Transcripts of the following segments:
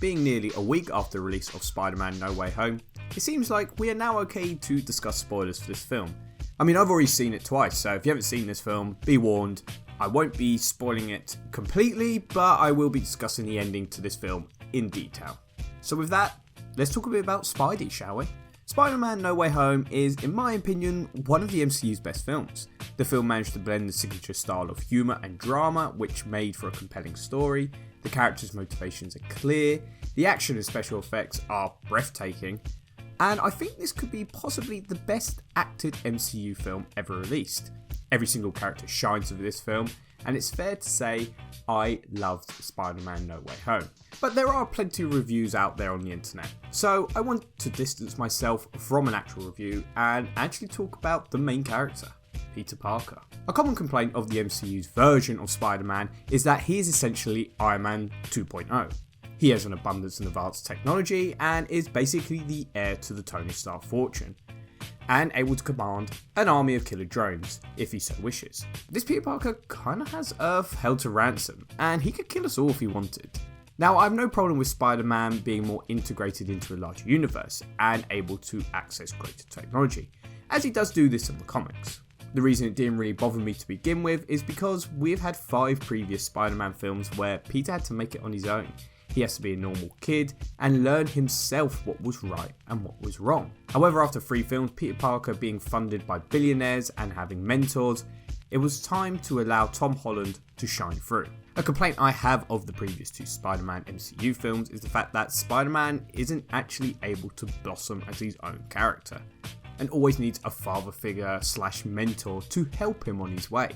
being nearly a week after the release of Spider-Man No Way Home, it seems like we are now okay to discuss spoilers for this film. I mean, I've already seen it twice, so if you haven't seen this film, be warned, I won't be spoiling it completely, but I will be discussing the ending to this film in detail. So with that, let's talk a bit about Spidey, shall we? Spider-Man No Way Home is, in my opinion, one of the MCU's best films. The film managed to blend the signature style of humour and drama, which made for a compelling story. The characters' motivations are clear, the action and special effects are breathtaking, and I think this could be possibly the best acted MCU film ever released. Every single character shines with this film, and it's fair to say I loved Spider-Man No Way Home. But there are plenty of reviews out there on the internet, so I want to distance myself from an actual review and actually talk about the main character, Peter Parker. A common complaint of the MCU's version of Spider-Man is that he is essentially Iron Man 2.0. He has an abundance of advanced technology and is basically the heir to the Tony Stark fortune, and able to command an army of killer drones, if he so wishes. This Peter Parker kinda has Earth held to ransom, and he could kill us all if he wanted. Now, I have no problem with Spider-Man being more integrated into a larger universe, and able to access greater technology, as he does do this in the comics. The reason it didn't really bother me to begin with is because we've had 5 previous Spider-Man films where Peter had to make it on his own. He has to be a normal kid and learn himself what was right and what was wrong. However, after 3 films, Peter Parker being funded by billionaires and having mentors, it was time to allow Tom Holland to shine through. A complaint I have of the previous 2 Spider-Man MCU films is the fact that Spider-Man isn't actually able to blossom as his own character, and always needs a father figure / mentor to help him on his way.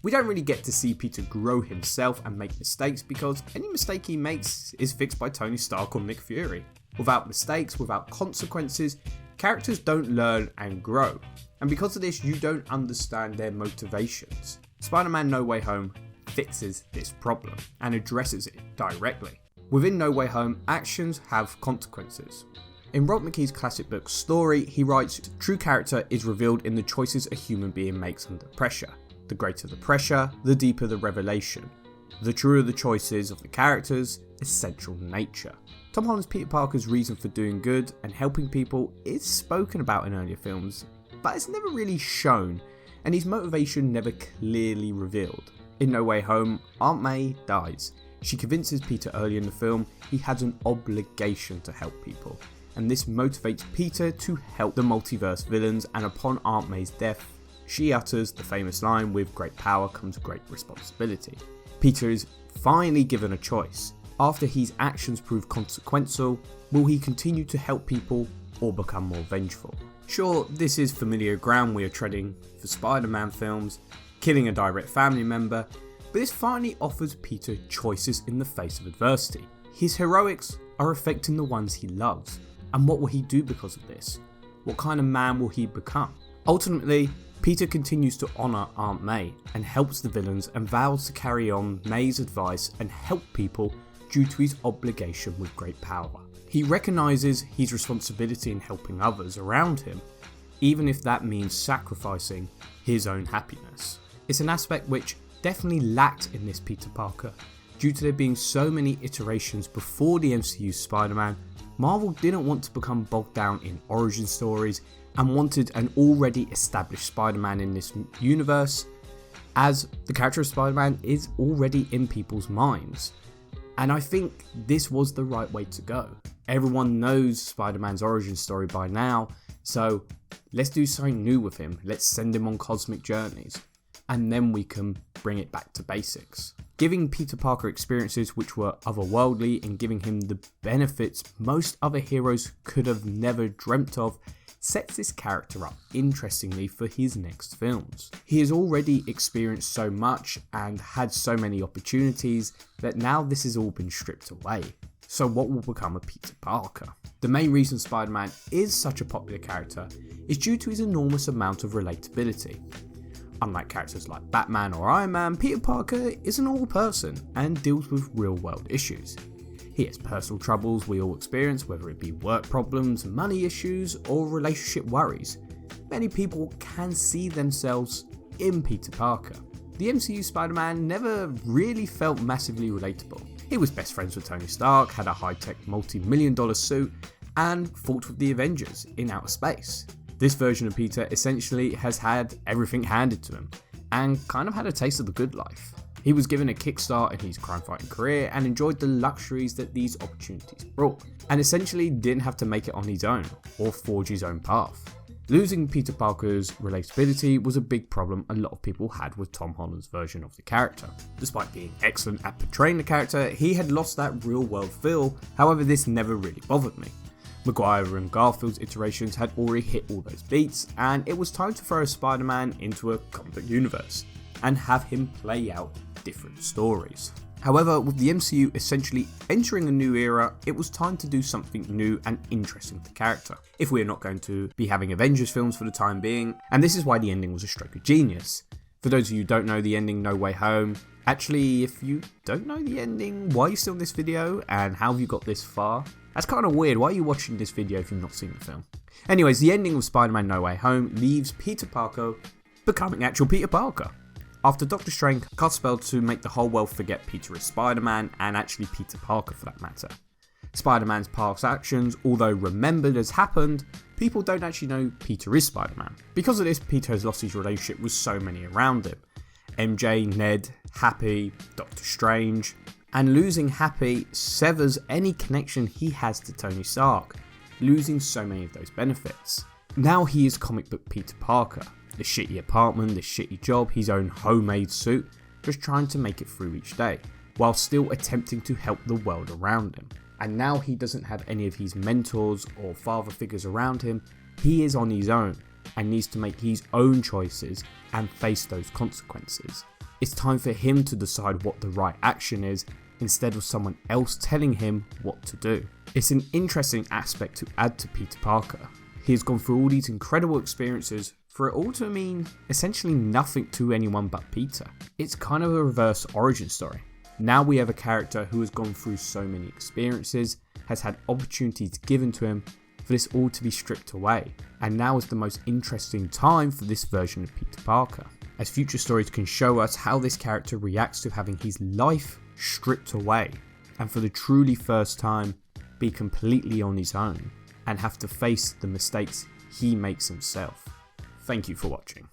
We don't really get to see Peter grow himself and make mistakes because any mistake he makes is fixed by Tony Stark or Nick Fury. Without mistakes, without consequences, characters don't learn and grow, and because of this you don't understand their motivations. Spider-Man No Way Home fixes this problem and addresses it directly. Within No Way Home, actions have consequences. In Rob McKee's classic book Story, he writes, "True character is revealed in the choices a human being makes under pressure. The greater the pressure, the deeper the revelation. The truer the choices of the character's essential nature." Tom Holland's Peter Parker's reason for doing good and helping people is spoken about in earlier films, but it's never really shown, and his motivation never clearly revealed. In No Way Home, Aunt May dies. She convinces Peter early in the film he has an obligation to help people, and this motivates Peter to help the multiverse villains, and upon Aunt May's death, she utters the famous line, "With great power comes great responsibility." Peter is finally given a choice. After his actions prove consequential, will he continue to help people or become more vengeful? Sure, this is familiar ground we are treading for Spider-Man films, killing a direct family member, but this finally offers Peter choices in the face of adversity. His heroics are affecting the ones he loves, and what will he do because of this? What kind of man will he become? Ultimately, Peter continues to honour Aunt May and helps the villains and vows to carry on May's advice and help people due to his obligation with great power. He recognises his responsibility in helping others around him, even if that means sacrificing his own happiness. It's an aspect which definitely lacked in this Peter Parker. Due to there being so many iterations before the MCU Spider-Man, Marvel didn't want to become bogged down in origin stories and wanted an already established Spider-Man in this universe, as the character of Spider-Man is already in people's minds. And I think this was the right way to go. Everyone knows Spider-Man's origin story by now, so let's do something new with him. Let's send him on cosmic journeys, and then we can bring it back to basics. Giving Peter Parker experiences which were otherworldly and giving him the benefits most other heroes could have never dreamt of sets this character up interestingly for his next films. He has already experienced so much and had so many opportunities that now this has all been stripped away. So what will become of Peter Parker? The main reason Spider-Man is such a popular character is due to his enormous amount of relatability. Unlike characters like Batman or Iron Man, Peter Parker is a normal person and deals with real world issues. He has personal troubles we all experience, whether it be work problems, money issues, or relationship worries. Many people can see themselves in Peter Parker. The MCU Spider-Man never really felt massively relatable. He was best friends with Tony Stark, had a high-tech multi-million-dollar suit, and fought with the Avengers in outer space. This version of Peter essentially has had everything handed to him, and kind of had a taste of the good life. He was given a kickstart in his crime-fighting career and enjoyed the luxuries that these opportunities brought, and essentially didn't have to make it on his own, or forge his own path. Losing Peter Parker's relatability was a big problem a lot of people had with Tom Holland's version of the character. Despite being excellent at portraying the character, he had lost that real-world feel, however this never really bothered me. Maguire and Garfield's iterations had already hit all those beats, and it was time to throw Spider-Man into a comic book universe, and have him play out different stories. However, with the MCU essentially entering a new era, it was time to do something new and interesting to the character, if we are not going to be having Avengers films for the time being, and this is why the ending was a stroke of genius. For those of you who don't know the ending No Way Home, actually if you don't know the ending, why are you still in this video and how have you got this far? That's kind of weird, why are you watching this video if you've not seen the film? Anyways, the ending of Spider-Man No Way Home leaves Peter Parker becoming actual Peter Parker. After Doctor Strange cast a spell to make the whole world forget Peter is Spider-Man, and actually Peter Parker for that matter. Spider-Man's past actions, although remembered as happened, people don't actually know Peter is Spider-Man. Because of this, Peter has lost his relationship with so many around him. MJ, Ned, Happy, Doctor Strange, and losing Happy severs any connection he has to Tony Stark, losing so many of those benefits. Now he is comic book Peter Parker. The shitty apartment, the shitty job, his own homemade suit, just trying to make it through each day, while still attempting to help the world around him. And now he doesn't have any of his mentors or father figures around him, he is on his own, and needs to make his own choices and face those consequences. It's time for him to decide what the right action is, instead of someone else telling him what to do. It's an interesting aspect to add to Peter Parker. He has gone through all these incredible experiences for it all to mean essentially nothing to anyone but Peter. It's kind of a reverse origin story. Now we have a character who has gone through so many experiences, has had opportunities given to him, for this all to be stripped away. And now is the most interesting time for this version of Peter Parker, as future stories can show us how this character reacts to having his life stripped away, and for the truly first time be completely on his own, and have to face the mistakes he makes himself. Thank you for watching.